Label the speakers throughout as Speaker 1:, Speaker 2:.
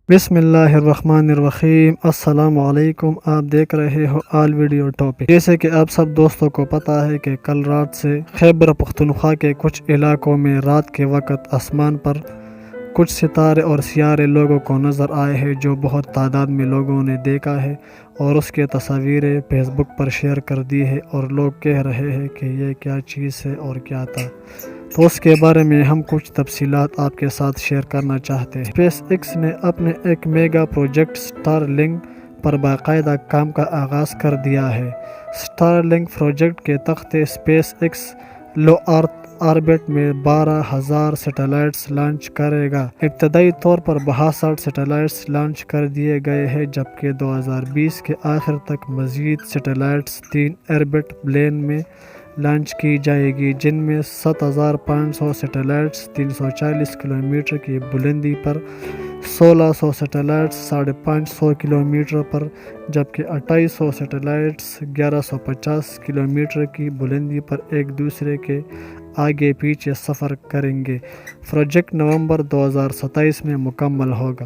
Speaker 1: بسم اللہ الرحمن الرحیم۔ السلام علیکم، آپ دیکھ رہے ہو آل ویڈیو ٹاپک۔ جیسے کہ آپ سب دوستوں کو پتہ ہے کہ کل رات سے خیبر پختونخوا کے کچھ علاقوں میں رات کے وقت آسمان پر کچھ ستارے اور سیارے لوگوں کو نظر آئے ہیں، جو بہت تعداد میں لوگوں نے دیکھا ہے اور اس کے تصاویریں فیس بک پر شیئر کر دی ہے، اور لوگ کہہ رہے ہیں کہ یہ کیا چیز ہے اور کیا تھا۔ تو اس کے بارے میں ہم کچھ تفصیلات آپ کے ساتھ شیئر کرنا چاہتے ہیں۔ اسپیس ایکس نے اپنے ایک میگا پروجیکٹ سٹار لنک پر باقاعدہ کام کا آغاز کر دیا ہے۔ سٹار لنک پروجیکٹ کے تحت اسپیس ایکس لو ارتھ آربٹ میں 12,000 سیٹلائٹس لانچ کرے گا۔ ابتدائی طور پر 62 سیٹلائٹس لانچ کر دیے گئے ہیں، جبکہ 2020 کے آخر تک مزید سیٹلائٹس 3 آربٹ پلین میں لانچ کی جائے گی، جن میں 7,500 سیٹلائٹس 340 کلومیٹر کی بلندی پر، 1,600 سیٹلائٹس 550 کلومیٹر پر، جبکہ 2,800 سیٹلائٹس 1,150 کلومیٹر کی بلندی پر ایک دوسرے کے آگے پیچھے سفر کریں گے۔ پروجیکٹ نومبر 2027 میں مکمل ہوگا۔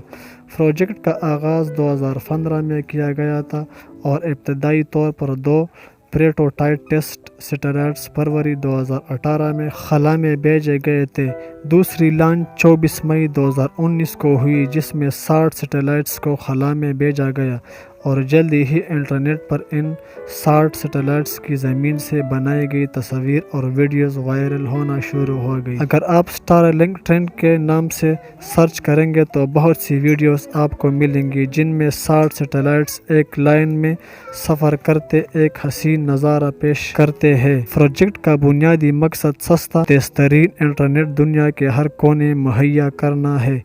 Speaker 1: پروجیکٹ کا آغاز 2015 میں کیا گیا تھا اور ابتدائی طور پر 2 پروٹوٹائپ ٹیسٹ سیٹلائٹس فروری 2018 میں خلا میں بھیجے گئے تھے۔ دوسری لانچ 24 مئی 2019 کو ہوئی، جس میں 60 سیٹلائٹس کو خلا میں بھیجا گیا، اور جلدی ہی انٹرنیٹ پر ان 60 سیٹلائٹس کی زمین سے بنائی گئی تصاویر اور ویڈیوز وائرل ہونا شروع ہو گئی۔ اگر آپ سٹار لنک ٹرینڈ کے نام سے سرچ کریں گے تو بہت سی ویڈیوز آپ کو ملیں گی، جن میں 60 سیٹلائٹس ایک لائن میں سفر کرتے ایک حسین نظارہ پیش کرتے ہیں۔ پروجیکٹ کا بنیادی مقصد سستا، تیز ترین انٹرنیٹ دنیا کے ہر کونے مہیا کرنا ہے۔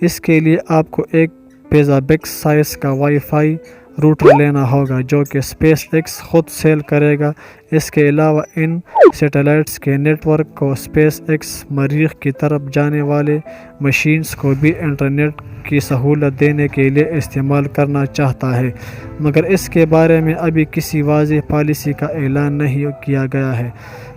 Speaker 1: اس کے لیے آپ کو ایک پیزا بیکس سائز کا وائی فائی روٹر لینا ہوگا، جو کہ اسپیس ایکس خود سیل کرے گا۔ اس کے علاوہ ان سیٹلائٹس کے نیٹ ورک کو اسپیس ایکس مریخ کی طرف جانے والے مشینز کو بھی انٹرنیٹ کی سہولت دینے کے لیے استعمال کرنا چاہتا ہے، مگر اس کے بارے میں ابھی کسی واضح پالیسی کا اعلان نہیں کیا گیا ہے۔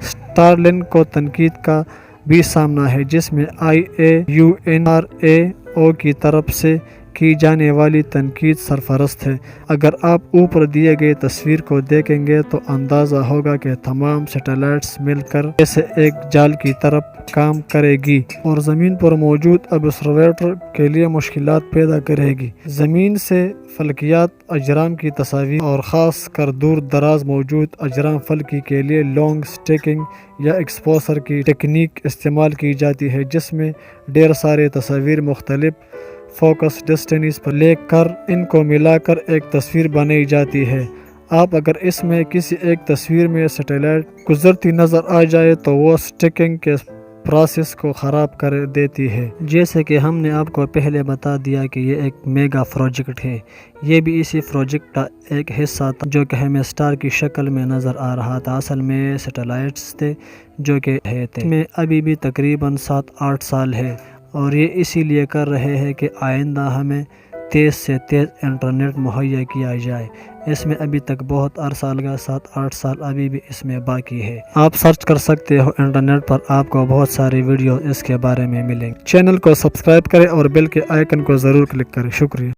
Speaker 1: سٹار لنک کو تنقید کا بھی سامنا ہے، جس میں IAUNRAO کی طرف سے کی جانے والی تنقید سرفرست ہے۔ اگر آپ اوپر دیے گئے تصویر کو دیکھیں گے تو اندازہ ہوگا کہ تمام سیٹلائٹس مل کر جیسے ایک جال کی طرف کام کرے گی اور زمین پر موجود آبزرویٹر کے لیے مشکلات پیدا کرے گی۔ زمین سے فلکیات اجرام کی تصاویر اور خاص کر دور دراز موجود اجرام فلکی کے لیے لانگ سٹیکنگ یا ایکسپوژر کی ٹیکنیک استعمال کی جاتی ہے، جس میں ڈھیر سارے تصاویر مختلف فوکس ڈسٹینس پر لے کر ان کو ملا کر ایک تصویر بنائی جاتی ہے۔ اگر اس میں کسی ایک تصویر میں سیٹلائٹ گزرتی نظر آ جائے تو وہ سٹیکنگ کے پروسیس کو خراب کر دیتی ہے۔ جیسے کہ ہم نے آپ کو پہلے بتا دیا کہ یہ ایک میگا پروجیکٹ ہے، یہ بھی اسی پروجیکٹ کا ایک حصہ تھا جو کہ ہمیں سٹار کی شکل میں نظر آ رہا تھا۔ اصل میں سیٹلائٹس تھے جو کہ تھے میں ابھی بھی تقریباً 7-8 سال ہے، اور یہ اسی لیے کر رہے ہیں کہ آئندہ ہمیں تیز سے تیز انٹرنیٹ مہیا کیا جائے۔ اس میں ابھی تک بہت عرصہ لگا، 7-8 سال ابھی بھی اس میں باقی ہے۔ آپ سرچ کر سکتے ہو انٹرنیٹ پر، آپ کو بہت ساری ویڈیو اس کے بارے میں ملیں گے۔ چینل کو سبسکرائب کریں اور بیل کے آئیکن کو ضرور کلک کریں۔ شکریہ۔